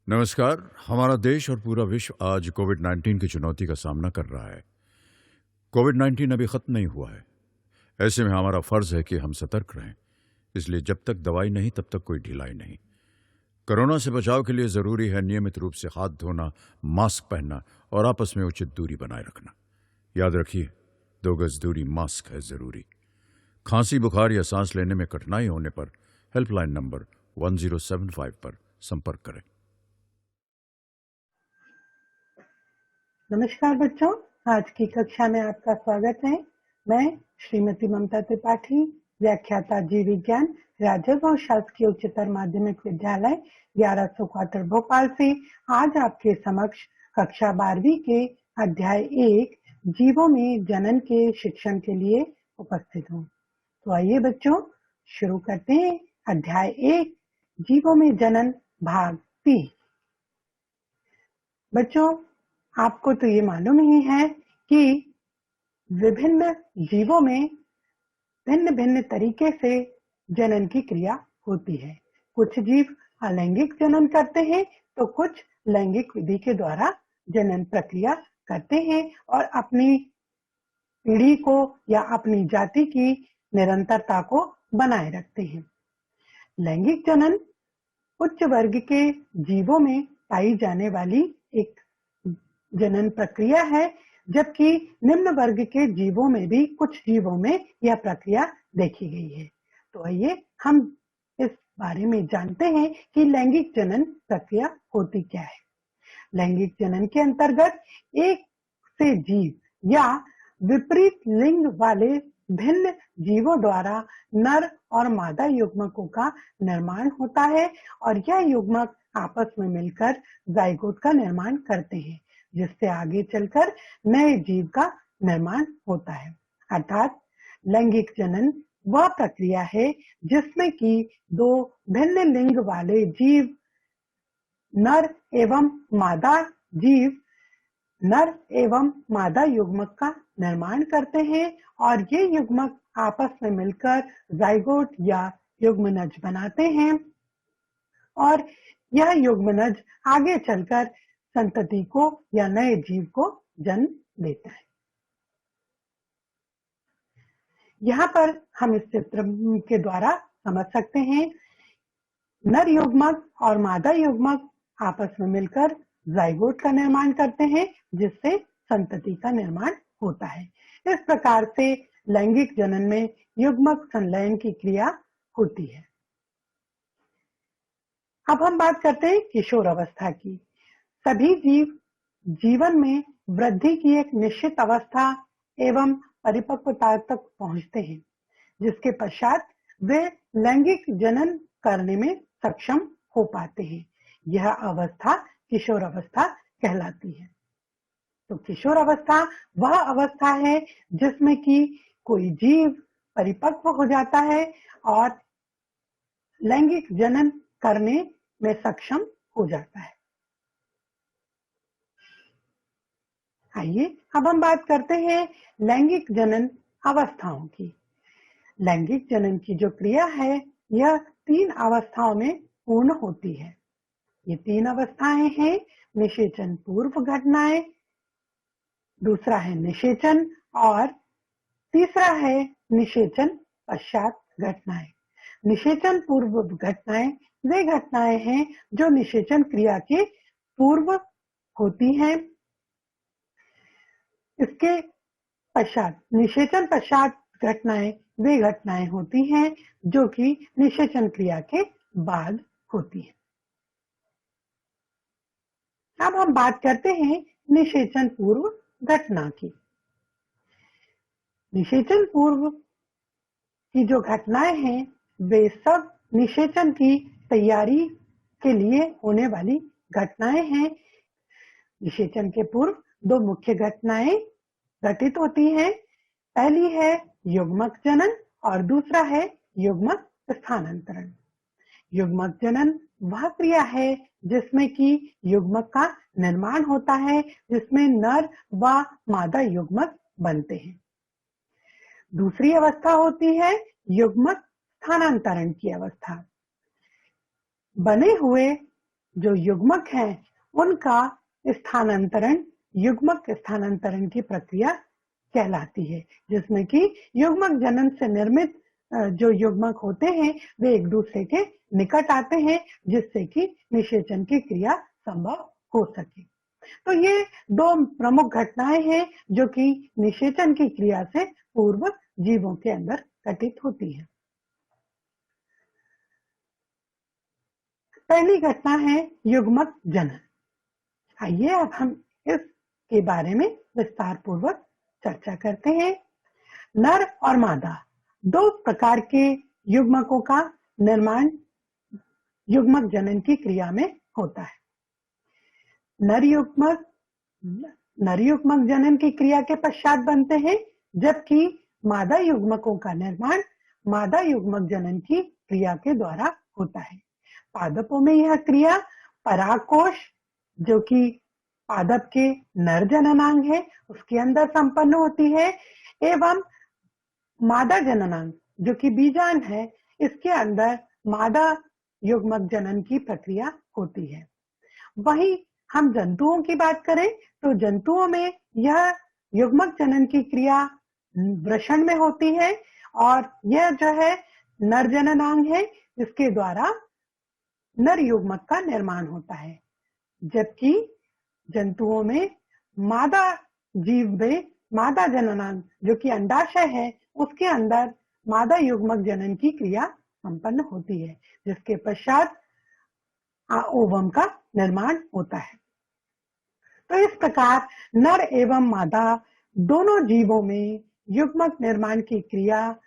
नमस्कार। हमारा देश और पूरा विश्व आज कोविड-19 की चुनौती का सामना कर रहा है। कोविड-19 अभी खत्म नहीं हुआ है। ऐसे में हमारा फर्ज है कि हम सतर्क रहें। इसलिए जब तक दवाई नहीं तब तक कोई ढिलाई नहीं। कोरोना से बचाव के लिए जरूरी है नियमित रूप से हाथ धोना, मास्क पहनना और आपस में उचित दूरी बनाए रखना। याद रखिए, 2 गज दूरी मास्क है जरूरी। खांसी, बुखार या सांस लेने में कठिनाई होने पर हेल्पलाइन नंबर 1075 पर संपर्क करें। नमस्कार बच्चों, आज की कक्षा में आपका स्वागत है। मैं श्रीमती ममता त्रिपाठी, व्याख्याता जीव विज्ञान, राजभवन शासकीय उच्चतर माध्यमिक विद्यालय 1100 क्वार्टर भोपाल से आज आपके समक्ष कक्षा 12वीं के अध्याय 1 जीवों में जनन के शिक्षण के लिए उपस्थित हूँ। तो आइए बच्चों, शुरू करते हैं अध्याय 1 जीवों में जनन भाग 3। बच्चों, आपको तो ये मालूम ही है कि विभिन्न जीवों में भिन्न भिन्न तरीके से जनन की क्रिया होती है। कुछ जीव अलैंगिक जनन करते हैं तो कुछ लैंगिक विधि के द्वारा जनन प्रक्रिया करते हैं और अपनी पीढ़ी को या अपनी जाति की निरंतरता को बनाए रखते हैं। लैंगिक जनन उच्च वर्ग के जीवों में पाई जाने वाली एक जनन प्रक्रिया है, जबकि निम्न वर्ग के जीवों में भी कुछ जीवों में यह प्रक्रिया देखी गई है। तो आइए हम इस बारे में जानते हैं कि लैंगिक जनन प्रक्रिया होती क्या है। लैंगिक जनन के अंतर्गत एक से जीव या विपरीत लिंग वाले भिन्न जीवों द्वारा नर और मादा युग्मकों का निर्माण होता है और यह युग्मक आपस में मिलकर जाइगोट का निर्माण करते हैं, जिससे आगे चलकर नए जीव का निर्माण होता है। अर्थात लैंगिक जनन वह प्रक्रिया है जिसमें कि दो भिन्न लिंग वाले जीव नर एवं मादा जीव नर एवं मादा युग्मक का निर्माण करते हैं और ये युग्मक आपस में मिलकर जाइगोट या युग्मनज बनाते हैं और यह युग्मनज आगे चलकर संतति को या नए जीव को जन्म देता है। यहाँ पर हम इस चित्र के द्वारा समझ सकते हैं, नर युग्मक और मादा युग्मक आपस में मिलकर जाइगोट का निर्माण करते हैं, जिससे संतति का निर्माण होता है। इस प्रकार से लैंगिक जनन में युग्मक संलयन की क्रिया होती है। अब हम बात करते हैं किशोर अवस्था की। सभी जीव जीवन में वृद्धि की एक निश्चित अवस्था एवं परिपक्वता तक पहुंचते हैं, जिसके पश्चात वे लैंगिक जनन करने में सक्षम हो पाते हैं। यह अवस्था किशोर अवस्था कहलाती है। तो किशोर अवस्था वह अवस्था है जिसमें कि कोई जीव परिपक्व हो जाता है और लैंगिक जनन करने में सक्षम हो जाता है। आइए अब हम बात करते हैं लैंगिक जनन अवस्थाओं की। लैंगिक जनन की जो क्रिया है यह 3 अवस्थाओं में पूर्ण होती है। ये 3 अवस्थाएं हैं निषेचन पूर्व घटनाएं, दूसरा है निषेचन और तीसरा है निषेचन पश्चात घटनाएं। निषेचन पूर्व घटनाएं वे घटनाएं हैं जो निषेचन क्रिया के पूर्व होती हैं। इसके पश्चात निषेचन पश्चात घटनाएं वे घटनाएं होती हैं जो कि निषेचन क्रिया के बाद होती हैं। अब हम बात करते हैं निषेचन पूर्व घटना की। निषेचन पूर्व की जो घटनाएं हैं वे सब निषेचन की तैयारी के लिए होने वाली घटनाएं हैं। निषेचन के पूर्व 2 मुख्य घटनाएं घटित होती हैं। पहली है युग्मक जनन और दूसरा है युग्मक स्थानांतरण। युग्मक जनन वह क्रिया है जिसमें कि युग्मक का निर्माण होता है, जिसमें नर व मादा युग्मक बनते हैं। दूसरी अवस्था होती है युग्मक स्थानांतरण की अवस्था। बने हुए जो युग्मक हैं उनका स्थानांतरण युग्मक स्थानांतरण की प्रक्रिया कहलाती है, जिसमें कि युग्मक जनन से निर्मित जो युग्मक होते हैं वे एक दूसरे के निकट आते हैं, जिससे कि निषेचन की क्रिया संभव हो सके। तो ये दो प्रमुख घटनाएं हैं जो कि निषेचन की क्रिया से पूर्व जीवों के अंदर घटित होती है। पहली घटना है युग्मक जनन। आइए अब हम इसके बारे में विस्तार पूर्वक चर्चा करते हैं। नर और मादा दो प्रकार के युग्मकों का निर्माण युग्मक जनन की क्रिया में होता है। नर युग्मक जनन की क्रिया के पश्चात बनते हैं, जबकि मादा युग्मकों का निर्माण मादा युग्मक जनन की क्रिया के द्वारा होता है। पादपों में यह क्रिया परागकोश, जो कि पादप के नर जननांग है, उसके अंदर संपन्न होती है, एवं मादा जननांग जो कि बीजांड है, इसके अंदर मादा युग्मक जनन की प्रक्रिया होती है। वहीं हम जंतुओं की बात करें तो जंतुओं में यह युग्मक जनन की क्रिया वृषण में होती है और यह जो है नर जननांग है, इसके द्वारा नर युग्मक का निर्माण होता है। जबकि जंतुओं में मादा जीव में मादा जननांग जो कि अंडाशय है, उसके अंदर मादा युग्मक जनन की क्रिया संपन्न होती है, जिसके पश्चात ओवम का निर्माण होता है। तो इस प्रकार नर एवं मादा दोनों जीवों में युग्मक निर्माण की क्रिया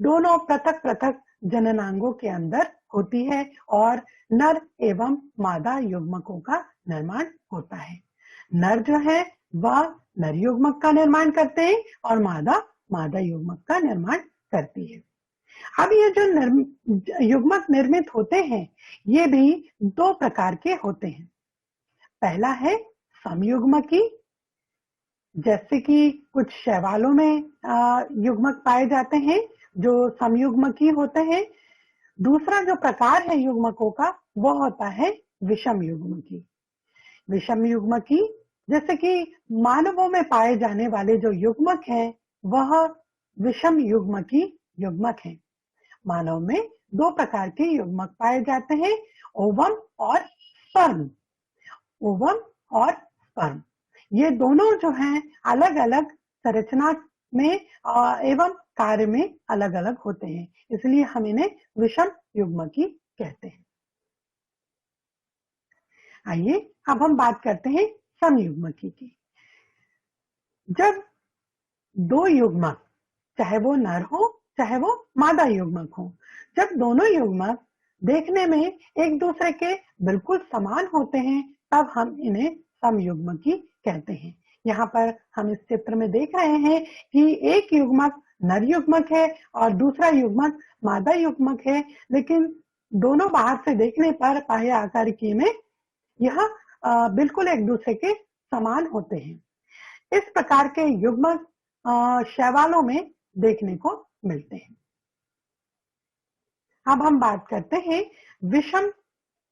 दोनों पृथक पृथक जननांगों के अंदर होती है और नर एवं मादा युग्मकों का निर्माण होता है। नर जो है वह नर युग्मक का निर्माण करते हैं और मादा मादा युग्मक का निर्माण करती है। अब ये जो युग्मक निर्मित होते हैं ये भी दो प्रकार के होते हैं। पहला है समयुग्मकी, जैसे कि कुछ शैवालों में युग्मक पाए जाते हैं जो समयुग्मकी होते हैं। दूसरा जो प्रकार है युग्मकों का वो होता है विषम युग्मकी। विषम युग्मकी जैसे कि मानवों में पाए जाने वाले जो युग्मक हैं वह विषम युग्मकी युग्मक हैं। मानव में दो प्रकार के युग्मक पाए जाते हैं, ओवम और स्पर्म। ओवम और स्पर्म ये दोनों जो हैं अलग अलग संरचना में एवं कार्य में अलग अलग होते हैं, इसलिए हम इन्हें विषम युग्मकी कहते हैं। आइए अब हम बात करते हैं समयुग्मकी की। जब दो युग्मक, चाहे वो नर हो चाहे वो मादा युग्मक हो, जब दोनों युग्मक देखने में एक दूसरे के बिल्कुल समान होते हैं तब हम इन्हें समयुग्मकी कहते हैं। यहाँ पर हम इस चित्र में देख रहे हैं कि एक युग्मक नर युग्मक है और दूसरा युग्मक मादा युग्मक है, लेकिन दोनों बाहर से देखने पर बाह्य आकारिकी में यह बिल्कुल एक दूसरे के समान होते हैं। इस प्रकार के युग्मक शैवालों में देखने को मिलते हैं। अब हम बात करते हैं विषम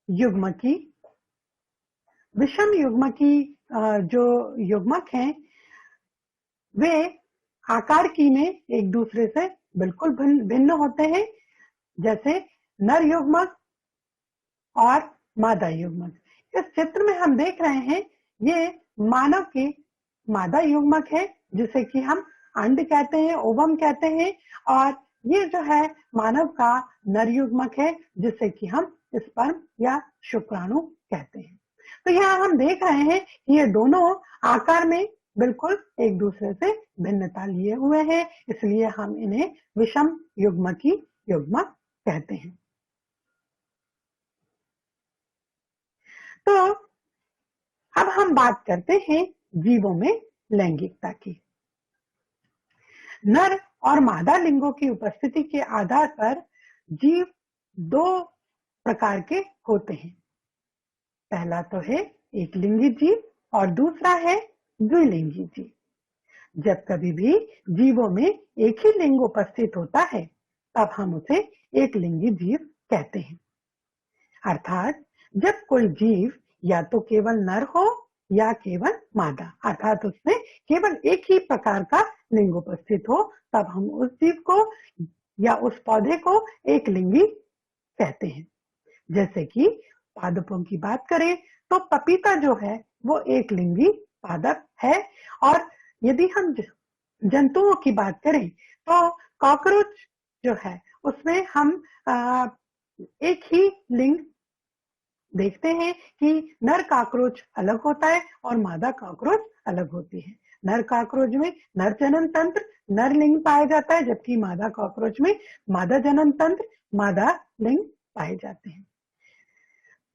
युग्मकी। विषम युग्मकी जो युग्मक हैं वे आकार की में एक दूसरे से बिल्कुल भिन्न होते हैं, जैसे नर युग्मक और मादा युग्मक। इस चित्र में हम देख रहे हैं ये मानव के मादा युग्मक है जिसे कि हम अंड कहते हैं, ओवम कहते हैं, और ये जो है मानव का नर युग्मक है जिसे कि हम स्पर्म या शुक्राणु कहते हैं। तो यहाँ हम देख रहे हैं कि ये दोनों आकार में बिल्कुल एक दूसरे से भिन्नता लिए हुए हैं, इसलिए हम इन्हें विषम युग्मकी युग्मक कहते हैं। तो अब हम बात करते हैं जीवों में लैंगिकता की। नर और मादा लिंगों की उपस्थिति के आधार पर जीव दो प्रकार के होते हैं। पहला तो है एक लिंगी जीव और दूसरा है द्विलिंगी जीव। जब कभी भी जीवों में एक ही लिंग उपस्थित होता है तब हम उसे एक लिंगी जीव कहते हैं। अर्थात जब कोई जीव या तो केवल नर हो या केवल मादा, अर्थात उसमें केवल एक ही प्रकार का लिंग उपस्थित हो, तब हम उस जीव को या उस पौधे को एक लिंगी कहते हैं। जैसे कि पादपों की बात करें तो पपीता जो है वो एक लिंगी पादप है। और यदि हम जंतुओं की बात करें तो कॉकरोच जो है उसमें हम एक ही लिंग देखते हैं कि नर कॉकरोच अलग होता है और मादा कॉकरोच अलग होती है। नर कॉकरोच में नर जनन तंत्र नर लिंग पाया जाता है, जबकि मादा कॉकरोच में मादा जनन तंत्र मादा लिंग पाए जाते हैं।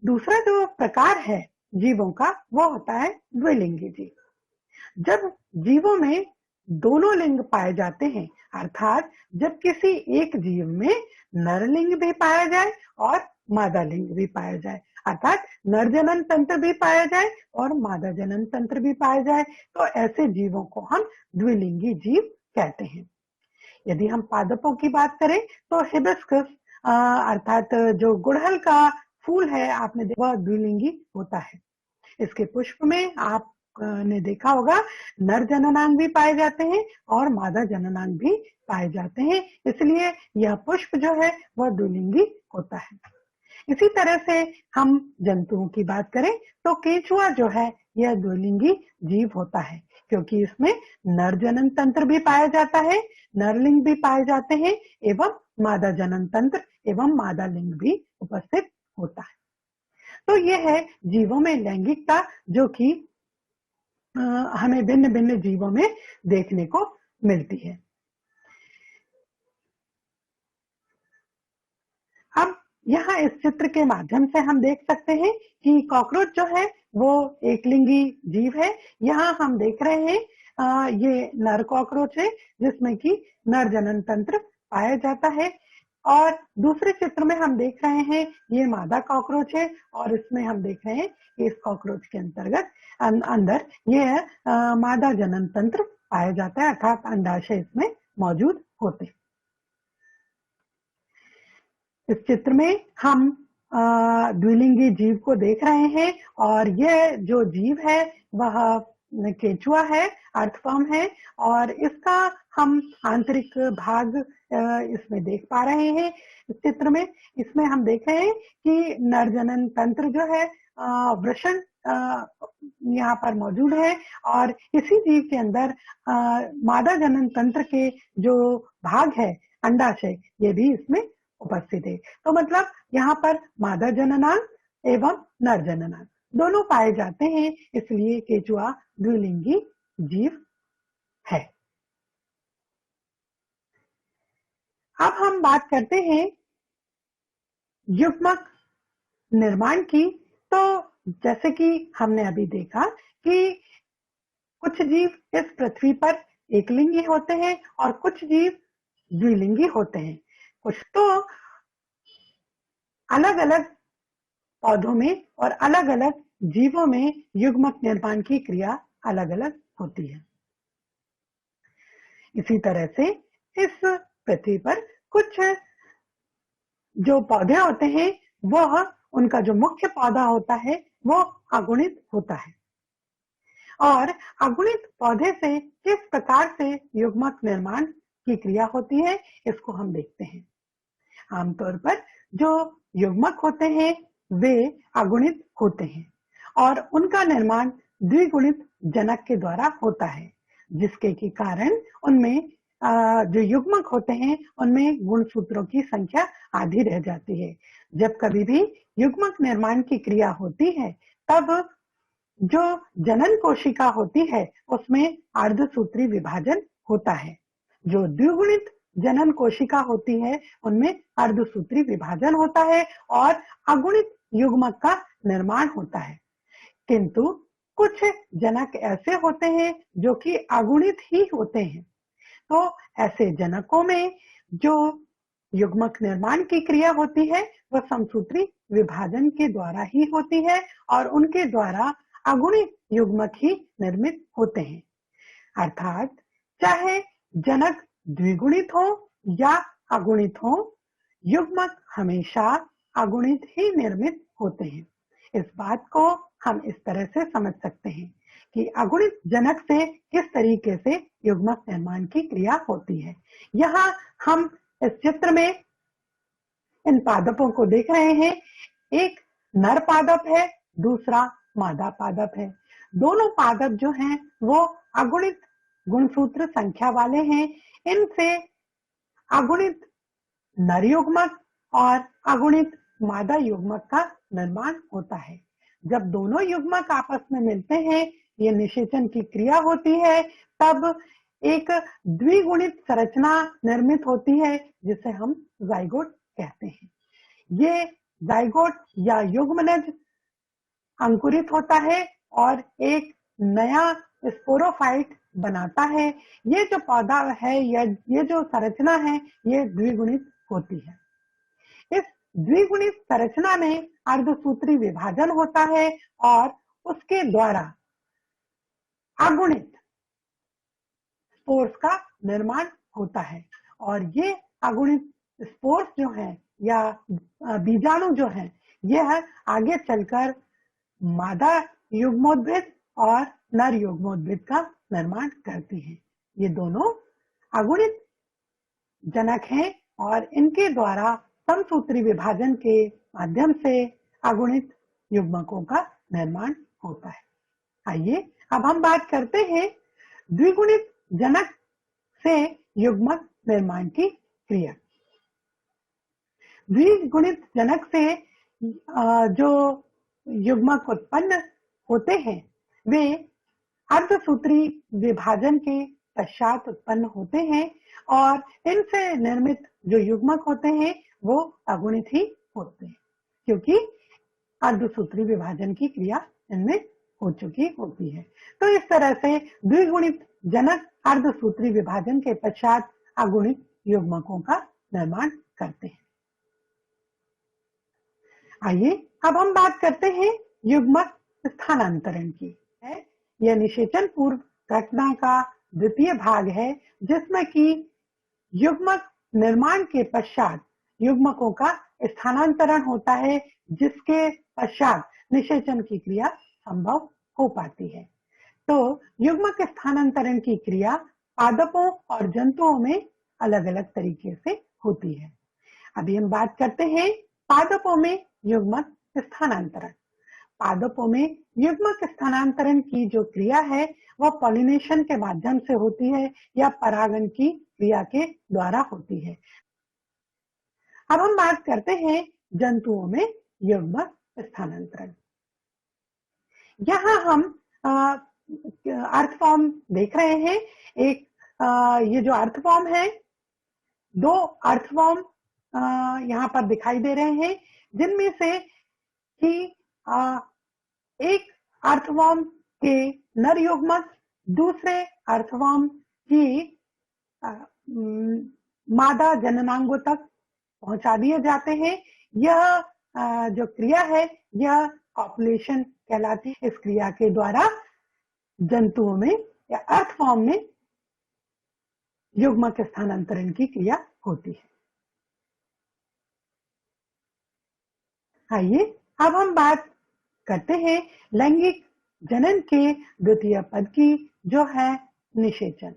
दूसरा जो प्रकार है जीवों का वो होता है द्विलिंगी जीव। जब जीवों में दोनों लिंग पाए जाते हैं, अर्थात जब किसी एक जीव में नर लिंग भी पाया जाए और मादा लिंग भी पाया जाए, अर्थात नर जनन तंत्र भी पाया जाए और मादा जनन तंत्र भी पाया जाए, तो ऐसे जीवों को हम द्विलिंगी जीव कहते हैं। यदि हम पादपों की बात करें तो हिबिस्कस अर्थात जो गुड़हल का फूल है, आपने देखा द्विलिंगी होता है। इसके पुष्प में आपने देखा होगा नर जननांग भी पाए जाते हैं और मादा जननांग भी पाए जाते हैं, इसलिए यह पुष्प जो है वह द्विलिंगी होता है। इसी तरह से हम जंतुओं की बात करें तो केंचुआ जो है यह द्विलिंगी जीव होता है, क्योंकि इसमें नर जनन तंत्र भी पाया जाता है, नरलिंग भी पाए जाते हैं एवं मादा जनन तंत्र एवं मादा लिंग भी उपस्थित होता है। तो यह है जीवों में लैंगिकता, जो कि हमें भिन्न भिन्न जीवों में देखने को मिलती है। अब यहाँ इस चित्र के माध्यम से हम देख सकते हैं कि कॉकरोच जो है वो एक लिंगी जीव है। यहाँ हम देख रहे हैं ये नर कॉकरोच है जिसमें कि नर जनन तंत्र पाया जाता है, और दूसरे चित्र में हम देख रहे हैं ये मादा कॉकरोच है और इसमें हम देख रहे हैं कि इस कॉकरोच के अंतर्गत अंदर ये मादा जनन तंत्र पाया जाता है, अर्थात अंडाशय इसमें मौजूद होते हैं। इस चित्र में हम द्विलिंगी जीव को देख रहे हैं और यह जो जीव है वह केंचुआ है, अर्थवर्म है, और इसका हम आंतरिक भाग इसमें देख पा रहे हैं। इस चित्र में इसमें हम देख रहे हैं कि नर जनन तंत्र जो है वृषण यहाँ पर मौजूद है, और इसी जीव के अंदर मादा जनन तंत्र के जो भाग है अंडाशय, ये भी इसमें उपस्थित है। तो मतलब यहाँ पर मादा जननांग एवं नर जननांग दोनों पाए जाते हैं, इसलिए केंचुआ द्विलिंगी जीव है। अब हम बात करते हैं युग्मक निर्माण की। तो जैसे कि हमने अभी देखा कि कुछ जीव इस पृथ्वी पर एकलिंगी होते हैं और कुछ जीव द्विलिंगी होते हैं। कुछ तो अलग अलग पौधों में और अलग अलग जीवों में युग्मक निर्माण की क्रिया अलग अलग होती है। इसी तरह से इस पृथ्वी पर कुछ जो पौधे होते हैं वह उनका जो मुख्य पौधा होता है वो अगुणित होता है, और अगुणित पौधे से किस प्रकार से युग्मक निर्माण की क्रिया होती है इसको हम देखते हैं। आमतौर पर जो युग्मक होते हैं वे अगुणित होते हैं और उनका निर्माण द्विगुणित जनक के द्वारा होता है, जिसके के कारण उनमें जो युग्मक होते हैं उनमें गुणसूत्रों की संख्या आधी रह जाती है। जब कभी भी युग्मक निर्माण की क्रिया होती है तब जो जनन कोशिका होती है उसमें अर्धसूत्री विभाजन होता है। जो द्विगुणित जनन कोशिका होती है उनमें अर्धसूत्री विभाजन होता है और अगुणित युग्मक का निर्माण होता है। किंतु कुछ जनक ऐसे होते हैं जो कि अगुणित ही होते हैं। तो ऐसे जनकों में जो युग्मक निर्माण की क्रिया होती है वह समसूत्री विभाजन के द्वारा ही होती है और उनके द्वारा अगुणित युग्मक ही निर्मित होते हैं। अर्थात चाहे जनक द्विगुणित हो या अगुणित हो, युग्मक हमेशा अगुणित ही निर्मित होते हैं। इस बात को हम इस तरह से समझ सकते हैं कि अगुणित जनक से किस तरीके से युग्मक निर्माण की क्रिया होती है। यहाँ हम इस चित्र में इन पादपों को देख रहे हैं। एक नर पादप है, दूसरा मादा पादप है। दोनों पादप जो हैं वो अगुणित गुणसूत्र संख्या वाले हैं। इनसे अगुणित नर युग्मक और अगुणित मादा युग्मक का निर्माण होता है। जब दोनों युग्मक आपस में मिलते हैं, ये निषेचन की क्रिया होती है, तब एक द्विगुणित संरचना निर्मित होती है जिसे हम जाइगोट कहते हैं। ये जाइगोट या युग्मनज अंकुरित होता है और एक नया स्पोरोफाइट बनाता है। ये जो पौधा है या ये जो संरचना है, ये द्विगुणित होती है। इस द्विगुणित संरचना में अर्धसूत्री विभाजन होता है और उसके द्वारा अगुणित स्पोर्स का निर्माण होता है। और ये अगुणित स्पोर्स जो हैं या बीजाणु जो हैं, यह आगे चलकर मादा युग्मोद्भिद और नर युग्मोद्भिद का निर्माण करती हैं। ये दोनों अगुणित जनक हैं और इनके द्वारा समसूत्री विभाजन के माध्यम से अगुणित युग्मकों का निर्माण होता है। आइए अब हम बात करते हैं द्विगुणित जनक से युग्मक निर्माण की क्रिया। द्विगुणित जनक से जो युग्मक उत्पन्न होते हैं वे अर्धसूत्री विभाजन के पश्चात उत्पन्न होते हैं और इनसे निर्मित जो युग्मक होते हैं वो अगुणित ही होते हैं, क्योंकि अर्धसूत्री विभाजन की क्रिया इनमें हो चुकी होती है। तो इस तरह से द्विगुणित जनक अर्धसूत्री विभाजन के पश्चात अगुणित युग्मकों का निर्माण करते हैं। आइए अब हम बात करते हैं युग्मक स्थानांतरण की। यह निषेचन पूर्व घटना का द्वितीय भाग है, जिसमें कि युग्मक निर्माण के पश्चात युग्मकों का स्थानांतरण होता है, जिसके पश्चात निषेचन की क्रिया संभव हो पाती है। तो युग्मक स्थानांतरण की क्रिया पादपों और जंतुओं में अलग अलग तरीके से होती है। अभी हम बात करते हैं पादपों में युग्मक स्थानांतरण। पादपों में युग्मक स्थानांतरण की जो क्रिया है वह पॉलिनेशन के माध्यम से होती है या परागण की क्रिया के द्वारा होती है। अब हम बात करते हैं जंतुओं में युग्मक स्थानांतरण। यहाँ हम अर्थ फॉर्म देख रहे हैं। एक ये जो अर्थ फॉर्म है, दो अर्थ फॉर्म यहाँ पर दिखाई दे रहे हैं, जिनमें से कि एक अर्थवर्म के नर युग्मक दूसरे अर्थवर्म की मादा जननांगों तक पहुंचा दिए जाते हैं। यह जो क्रिया है यह कॉपुलेशन कहलाती है। इस क्रिया के द्वारा जंतुओं में या अर्थवर्म में युग्मक स्थानांतरण की क्रिया होती है। आइए अब हम बात करते हैं लैंगिक जनन के द्वितीय पद की, जो है निषेचन।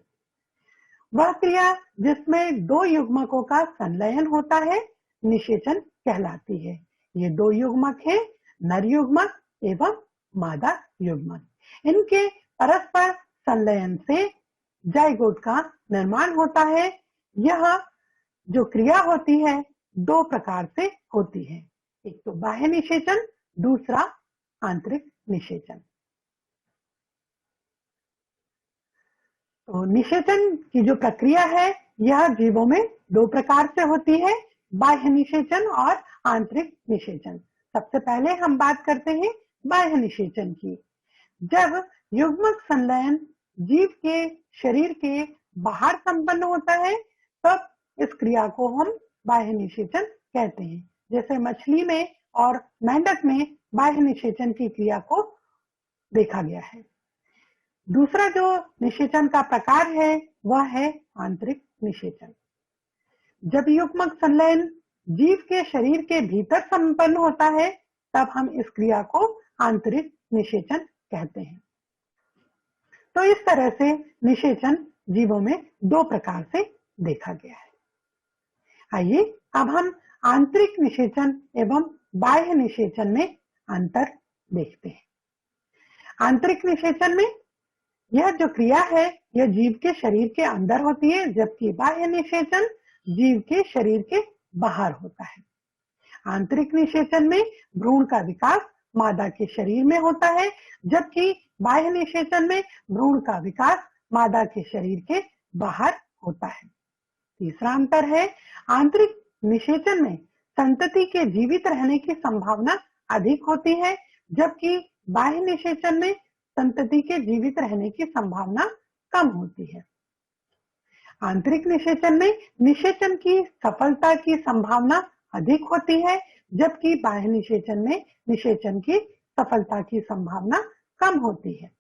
वह क्रिया जिसमें दो युग्मकों का संलयन होता है निषेचन कहलाती है। ये दो युग्मक हैं, नर युग्मक एवं मादा युग्मक। इनके परस्पर संलयन से जाइगोट का निर्माण होता है। यह जो क्रिया होती है दो प्रकार से होती है, एक तो बाह्य निषेचन, दूसरा आंतरिक निषेचन। तो निषेचन की जो प्रक्रिया है यह जीवों में दो प्रकार से होती है, बाह्य निषेचन और आंतरिक निषेचन। सबसे पहले हम बात करते हैं बाह्य निषेचन की। जब युग्मक संलयन जीव के शरीर के बाहर संपन्न होता है तब इस क्रिया को हम बाह्य निषेचन कहते हैं। जैसे मछली में और मेंढक में बाह्य निषेचन की क्रिया को देखा गया है। दूसरा जो निषेचन का प्रकार है वह है आंतरिक निषेचन। जब युग्मक संलयन जीव के शरीर के भीतर संपन्न होता है तब हम इस क्रिया को आंतरिक निषेचन कहते हैं। तो इस तरह से निषेचन जीवों में दो प्रकार से देखा गया है। आइए अब हम आंतरिक निषेचन एवं बाह्य निषेचन में अंतर देखते हैं। आंतरिक निषेचन में यह जो क्रिया है यह जीव के शरीर के अंदर होती है, जबकि बाह्य निषेचन जीव के शरीर के बाहर होता है। आंतरिक निषेचन में भ्रूण का विकास मादा के शरीर में होता है, जबकि बाह्य निषेचन में भ्रूण का विकास मादा के शरीर के बाहर होता है। तीसरा अंतर है, आंतरिक निषेचन में संतति के जीवित रहने की संभावना अधिक होती है, जबकि बाह्य निषेचन में संतति के जीवित रहने की संभावना कम होती है। आंतरिक निषेचन में निषेचन की सफलता की संभावना अधिक होती है, जबकि बाह्य निषेचन में निषेचन की सफलता की संभावना कम होती है।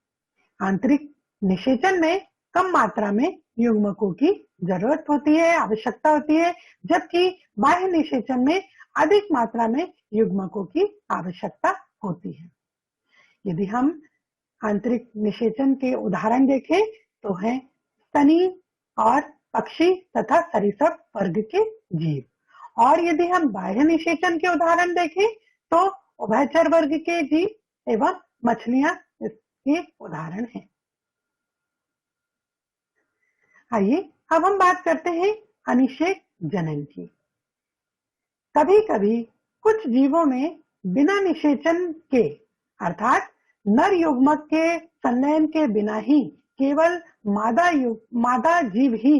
आंतरिक निषेचन में कम मात्रा में युग्मकों की जरूरत होती है, आवश्यकता होती है, जबकि बाह्य निषेचन में अधिक मात्रा में युग्मकों की आवश्यकता होती है। यदि हम आंतरिक निषेचन के उदाहरण देखें तो हैं स्तनी और पक्षी तथा सरीसृप वर्ग के जीव, और यदि हम बाह्य निषेचन के उदाहरण देखें तो उभयचर वर्ग के जीव एवं मछलियां इसके उदाहरण हैं। आइए अब हम बात करते हैं अनिषेक जनन की। कभी कभी कुछ जीवों में बिना निषेचन के अर्थात नर युग्मक के संलयन के बिना ही केवल मादा जीव ही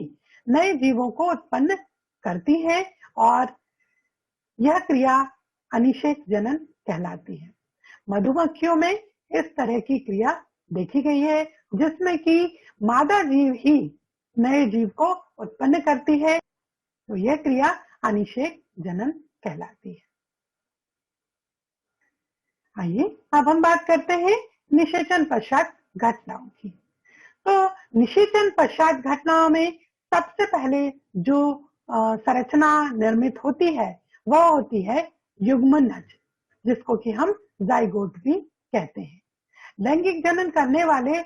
नए जीवों को उत्पन्न करती है, और यह क्रिया अनिषेक जनन कहलाती है। मधुमक्खियों में इस तरह की क्रिया देखी गई है, जिसमें कि मादा जीव ही नए जीव को उत्पन्न करती है, तो यह क्रिया अनिषेक जनन कहलाती है। आइए अब हम बात करते हैं निषेचन पश्चात घटनाओं की। तो निषेचन पश्चात घटनाओं में सबसे पहले जो संरचना निर्मित होती है वह होती है युग्मनज, जिसको कि हम जाइगोट भी कहते हैं। लैंगिक जनन करने वाले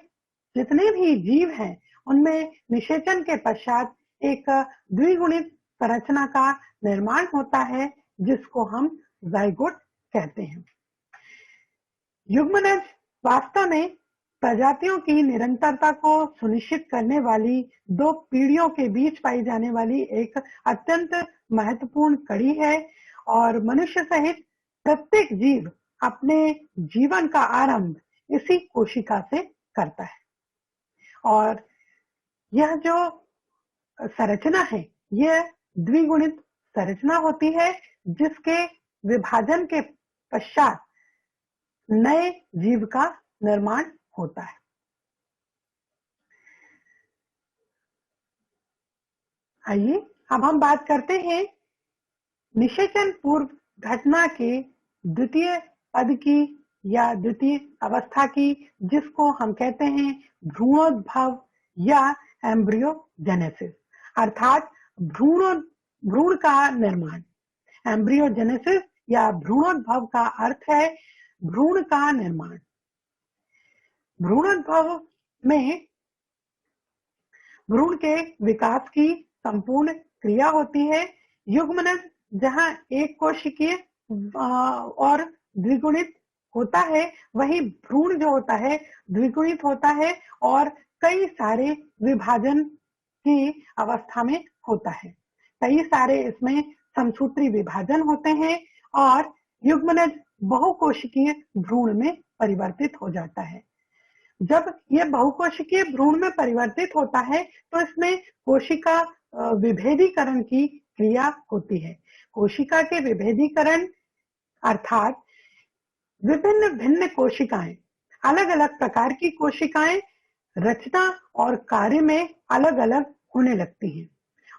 जितने भी जीव हैं उनमें निषेचन के पश्चात एक द्विगुणित संरचना का निर्माण होता है, जिसको हम जाइगोट कहते हैं। युग्मनज वास्तव में प्रजातियों की निरंतरता को सुनिश्चित करने वाली दो पीढ़ियों के बीच पाई जाने वाली एक अत्यंत महत्वपूर्ण कड़ी है, और मनुष्य सहित प्रत्येक जीव अपने जीवन का आरंभ इसी कोशिका से करता है। और यह जो संरचना है यह द्विगुणित संरचना होती है, जिसके विभाजन के पश्चात नए जीव का निर्माण होता है। आइए अब हम बात करते हैं निषेचन पूर्व घटना के द्वितीय पद की या द्वितीय अवस्था की, जिसको हम कहते हैं भ्रूणोद्भव या एम्ब्रियोजेनेसिस, अर्थात भ्रूण का निर्माण। एम्ब्रियोजेनेसिस या भ्रूणोद्भव का अर्थ है भ्रूण का निर्माण। भ्रूणोद्भव में भ्रूण के विकास की संपूर्ण क्रिया होती है। युग्मनज जहां एक कोशिकीय और द्विगुणित होता है, वही भ्रूण जो होता है द्विगुणित होता है और कई सारे विभाजन की अवस्था में होता है। कई सारे इसमें समसूत्री विभाजन होते हैं और युग्मनज बहुकोशिकीय भ्रूण में परिवर्तित हो जाता है। जब यह बहुकोशिकीय भ्रूण में परिवर्तित होता है तो इसमें कोशिका विभेदीकरण की क्रिया होती है। कोशिका के विभेदीकरण अर्थात विभिन्न भिन्न कोशिकाएं, अलग अलग प्रकार की कोशिकाएं रचना और कार्य में अलग अलग होने लगती हैं।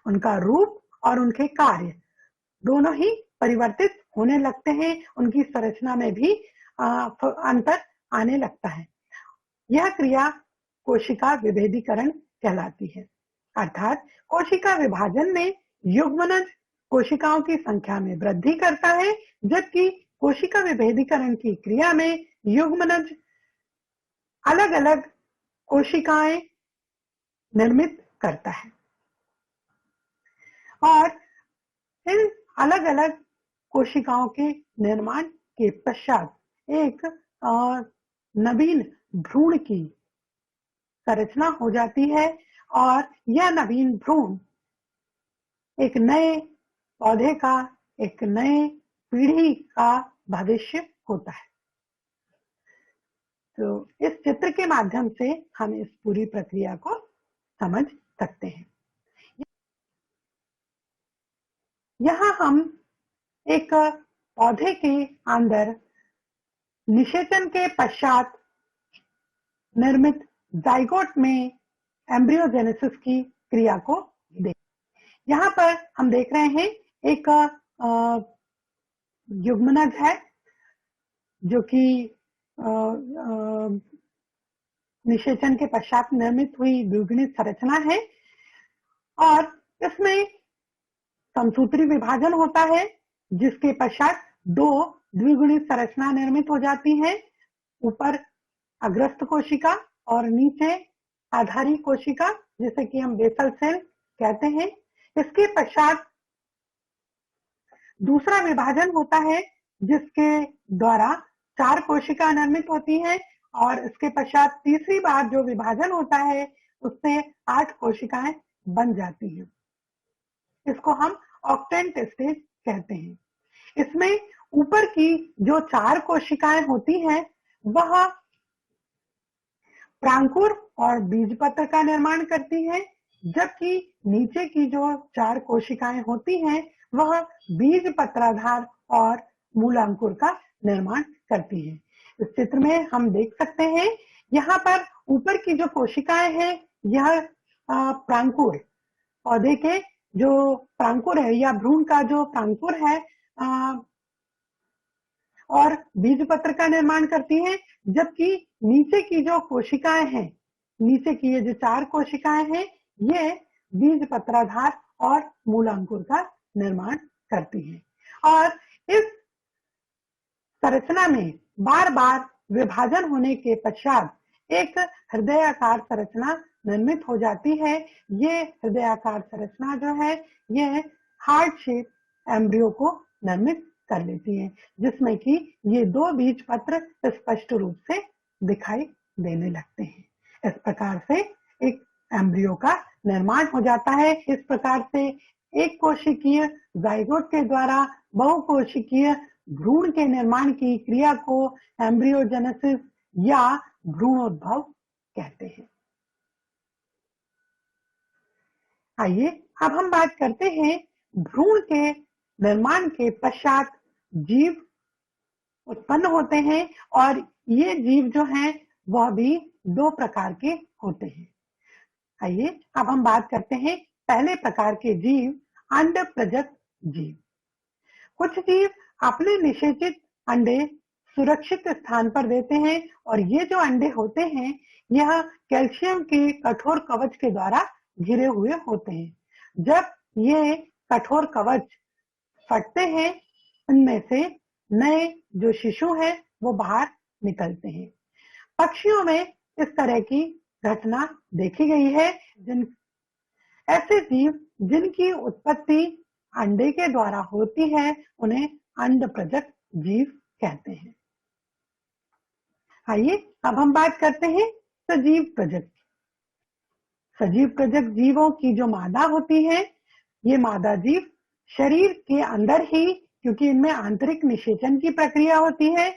उनका रूप और उनके कार्य दोनों ही परिवर्तित होने लगते हैं। उनकी संरचना में भी अंतर आने लगता है। यह क्रिया कोशिका विभेदीकरण कहलाती है। अर्थात कोशिका विभाजन में युग्मनज कोशिकाओं की संख्या में वृद्धि करता है, जबकि कोशिका विभेदीकरण की क्रिया में युग्मनज अलग अलग कोशिकाएं निर्मित करता है और इन अलग अलग कोशिकाओं के निर्माण के पश्चात एक नवीन भ्रूण की संरचना हो जाती है और यह नवीन भ्रूण एक नए पौधे का, एक नए पीढ़ी का भविष्य होता है। तो इस चित्र के माध्यम से हम इस पूरी प्रक्रिया को समझ सकते हैं। यहाँ हम एक पौधे के अंदर निषेचन के पश्चात निर्मित जाइगोट में एम्ब्रियोजेनेसिस की क्रिया को देख। यहाँ पर हम देख रहे हैं एक युग्मनज है जो कि निषेचन के पश्चात निर्मित हुई द्विगुणित संरचना है और इसमें समसूत्री विभाजन होता है जिसके पश्चात दो द्विगुणित संरचना निर्मित हो जाती है, ऊपर अग्रस्त कोशिका और नीचे आधारी कोशिका जिसे कि हम बेसल सेल कहते हैं। इसके पश्चात दूसरा विभाजन होता है जिसके द्वारा 4 कोशिका निर्मित होती है और इसके पश्चात तीसरी बार जो विभाजन होता है उससे 8 कोशिकाएं बन जाती हैं। इसको हम ऑक्टेंट स्टेज कहते हैं। इसमें ऊपर की जो 4 कोशिकाएं होती हैं वह प्रांकुर और बीजपत्र का निर्माण करती है, जबकि नीचे की जो 4 कोशिकाएं होती हैं वह बीज पत्राधार और मूलांकुर का निर्माण करती है। इस चित्र में हम देख सकते हैं यहाँ पर ऊपर की जो कोशिकाएं हैं यह प्रांकुर पौधे के जो प्रांकुर है या भ्रूण का जो प्रांकुर है और बीजपत्र का निर्माण करती है, जबकि नीचे की जो कोशिकाएं हैं, नीचे की ये जो 4 कोशिकाएं हैं ये बीज पत्राधार और मूलांकुर का निर्माण करती हैं और इस संरचना में बार बार विभाजन होने के पश्चात एक हृदयाकार संरचना निर्मित हो जाती है। ये हृदयाकार संरचना जो है ये हार्ट शेप एम्ब्रियो को निर्मित कर लेती है, जिसमें कि ये 2 बीज पत्र स्पष्ट रूप से दिखाई देने लगते हैं। इस प्रकार से एक एम्ब्रियो का निर्माण हो जाता है। इस प्रकार से एक कोशिकीय जाइगोट के द्वारा बहुकोशिकीय भ्रूण के निर्माण की क्रिया को एम्ब्रियोजेनेसिस या भ्रूणोद्भव कहते हैं। आइए अब हम बात करते हैं भ्रूण के निर्माण के पश्चात जीव उत्पन्न होते हैं और ये जीव जो हैं वह भी 2 प्रकार के होते हैं। आइए अब हम बात करते हैं पहले प्रकार के जीव, अंड प्रजक जीव। कुछ जीव अपने निषेचित अंडे सुरक्षित स्थान पर देते हैं और ये जो अंडे होते हैं यह कैल्शियम के कठोर कवच के द्वारा घिरे हुए होते हैं। जब ये कठोर कवच फटते हैं उनमें से नए जो शिशु हैं वो बाहर निकलते हैं। पक्षियों में इस तरह की घटना देखी गई है। ऐसे जीव जिनकी उत्पत्ति अंडे के द्वारा होती है उन्हें अंड प्रजक जीव कहते हैं। आइए अब हम बात करते हैं सजीव प्रजक। सजीव प्रजक जीवों की जो मादा होती है ये मादा जीव शरीर के अंदर ही, क्योंकि इनमें आंतरिक निषेचन की प्रक्रिया होती है,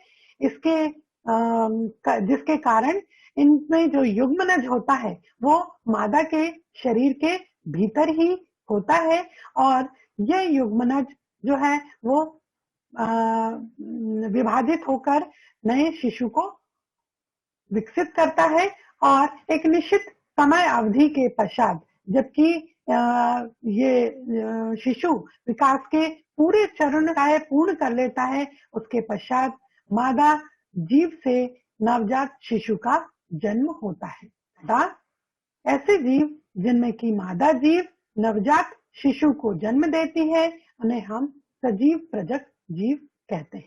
जिसके कारण इनमें जो युग्मनज होता है वो मादा के शरीर के भीतर ही होता है और यह युग्मनज जो है वो विभाजित होकर नए शिशु को विकसित करता है और एक निश्चित समय अवधि के पश्चात जबकि ये शिशु विकास के पूरे चरण पूर्ण कर लेता है, उसके पश्चात मादा जीव से नवजात शिशु का जन्म होता है। ऐसे जीव जिनमें की मादा जीव नवजात शिशु को जन्म देती है उन्हें हम सजीव प्रजक जीव कहते हैं।